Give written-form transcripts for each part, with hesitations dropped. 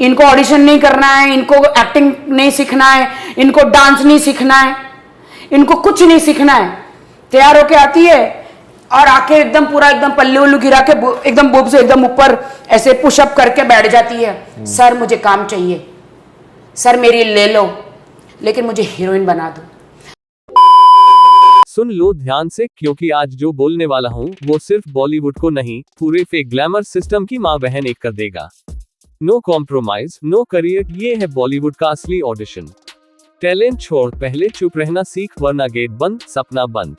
इनको ऑडिशन नहीं करना है, इनको एक्टिंग नहीं सीखना है, इनको डांस नहीं सीखना है, इनको कुछ नहीं सीखना है। तैयार होके आती है और आके एकदम पूरा एकदम पल्ले उल्लू गिरा के एकदम बोब से एकदम ऊपर ऐसे पुशअप करके बैठ जाती है। सर मुझे काम चाहिए, सर मेरी ले लो, लेकिन मुझे हीरोइन बना दो। सुन लो ध्यान से, क्योंकि आज जो बोलने वाला हूँ वो सिर्फ बॉलीवुड को नहीं, पूरे फेक ग्लैमर सिस्टम की माँ बहन एक कर देगा। नो कॉम्प्रोमाइज, नो करियर, ये है बॉलीवुड का असली ऑडिशन। टैलेंट छोड़, पहले चुप रहना सीख, वरना गेट बंद, सपना बंद।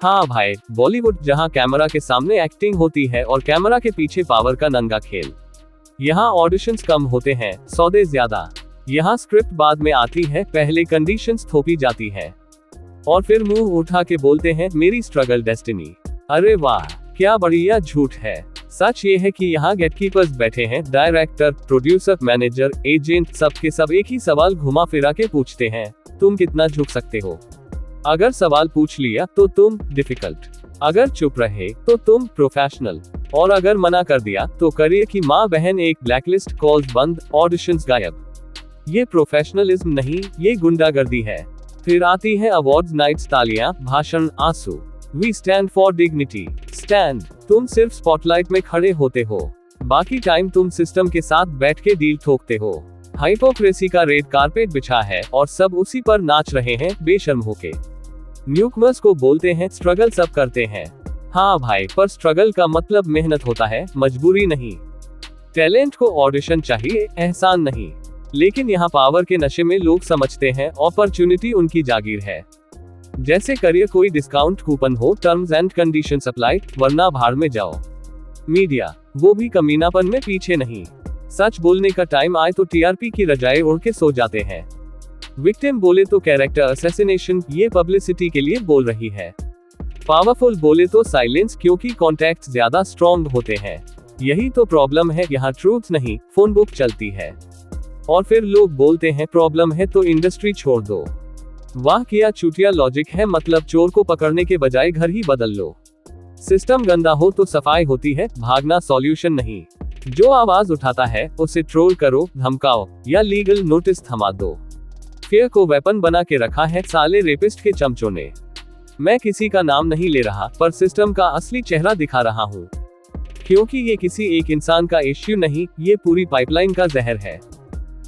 हाँ भाई, बॉलीवुड जहाँ कैमरा के सामने एक्टिंग होती है और कैमरा के पीछे पावर का नंगा खेल। यहाँ ऑडिशंस कम होते हैं, सौदे ज्यादा। यहाँ स्क्रिप्ट बाद में आती है, पहले कंडीशंस थोपी जाती है और फिर मुंह उठा के बोलते हैं मेरी स्ट्रगल डेस्टिनी। अरे वाह, क्या बढ़िया झूठ है। सच ये है कि यहाँ गेटकीपर्स बैठे हैं, डायरेक्टर, प्रोड्यूसर, मैनेजर, एजेंट, सब के सब एक ही सवाल घुमा फिरा के पूछते हैं, तुम कितना झुक सकते हो। अगर सवाल पूछ लिया तो तुम डिफिकल्ट, अगर चुप रहे तो तुम प्रोफेशनल, और अगर मना कर दिया तो करियर की माँ बहन एक ब्लैकलिस्ट, कॉल्स बंद, ऑडिशंस गायब। ये प्रोफेशनलिज्म नहीं, ये गुंडागर्दी है। फिर आती है अवार्ड्स नाइट्स, तालियां, भाषण, आंसू। We stand for dignity, stand. तुम सिर्फ स्पॉटलाइट में खड़े होते हो, बाकी टाइम तुम सिस्टम के साथ बैठ के डील ठोकते हो। हाइपोक्रेसी का रेड कारपेट बिछा है और सब उसी पर नाच रहे हैं बेशर्म होके। न्यूकमर्स को बोलते हैं स्ट्रगल सब करते हैं। हाँ भाई, पर स्ट्रगल का मतलब मेहनत होता है, मजबूरी नहीं। टैलेंट को ऑडिशन चाहिए, एहसान नहीं। लेकिन यहाँ पावर के नशे में लोग समझते हैं अपॉर्चुनिटी उनकी जागीर है। जैसे करियर कोई डिस्काउंट कूपन हो, टर्म्स एंड कंडीशंस अप्लाई, वरना भाड़ में जाओ। मीडिया, वो भी कमीनापन में पीछे नहीं। सच बोलने का टाइम आए तो टीआरपी की रजाई ओढ़ के सो जाते हैं। विक्टिम बोले तो कैरेक्टर असैसिनेशन, ये पब्लिसिटी के लिए बोल रही है। पावरफुल बोले तो साइलेंस, क्योंकि कॉन्टैक्ट ज्यादा स्ट्रॉन्ग होते हैं। यही तो प्रॉब्लम है, यहाँ ट्रूथ नहीं, फोन बुक चलती है। और फिर लोग बोलते हैं प्रॉब्लम है तो इंडस्ट्री छोड़ दो। वाह, क्या चूतिया लॉजिक है। मतलब चोर को पकड़ने के बजाय घर ही बदल लो। सिस्टम गंदा हो तो सफाई होती है, भागना सॉल्यूशन नहीं। जो आवाज उठाता है उसे ट्रोल करो, धमकाओ या लीगल नोटिस थमा दो। फियर को वेपन बना के रखा है साले रेपिस्ट के चमचों ने। मैं किसी का नाम नहीं ले रहा, पर सिस्टम का असली चेहरा दिखा रहा हूँ, क्योंकि ये किसी एक इंसान का इश्यू नहीं, ये पूरी पाइपलाइन का जहर है।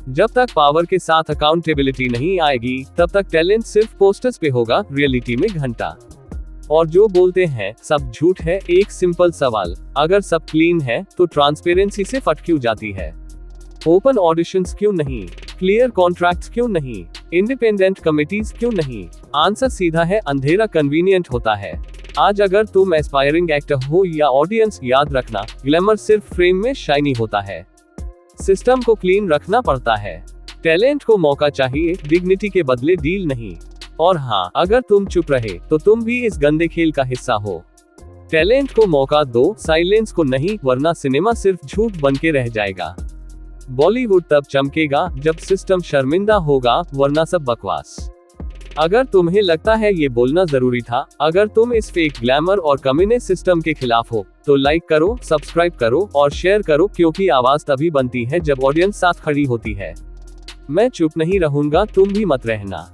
जब तक पावर के साथ अकाउंटेबिलिटी नहीं आएगी, तब तक टैलेंट सिर्फ पोस्टर्स पे होगा, रियलिटी में घंटा। और जो बोलते हैं सब झूठ है, एक सिंपल सवाल, अगर सब क्लीन है तो ट्रांसपेरेंसी से फट क्यों जाती है? ओपन ऑडिशंस क्यों नहीं? क्लियर कॉन्ट्रैक्ट्स क्यों नहीं? इंडिपेंडेंट कमिटीज क्यों नहीं? आंसर सीधा है, अंधेरा कन्वीनियंट होता है। आज अगर तुम एस्पायरिंग एक्टर हो या ऑडियंस, याद रखना, ग्लैमर सिर्फ फ्रेम में शाइनी होता है। सिस्टम को क्लीन रखना पड़ता है। टैलेंट को मौका चाहिए, डिग्निटी के बदले डील नहीं। और हाँ, अगर तुम चुप रहे तो तुम भी इस गंदे खेल का हिस्सा हो। टैलेंट को मौका दो, साइलेंस को नहीं, वरना सिनेमा सिर्फ झूठ बन के रह जाएगा। बॉलीवुड तब चमकेगा जब सिस्टम शर्मिंदा होगा, वरना सब बकवास। अगर तुम्हें लगता है ये बोलना जरूरी था, अगर तुम इस फेक ग्लैमर और कम्युनिस्ट सिस्टम के खिलाफ हो, तो लाइक करो, सब्सक्राइब करो और शेयर करो, क्योंकि आवाज तभी बनती है जब ऑडियंस साथ खड़ी होती है। मैं चुप नहीं रहूंगा, तुम भी मत रहना।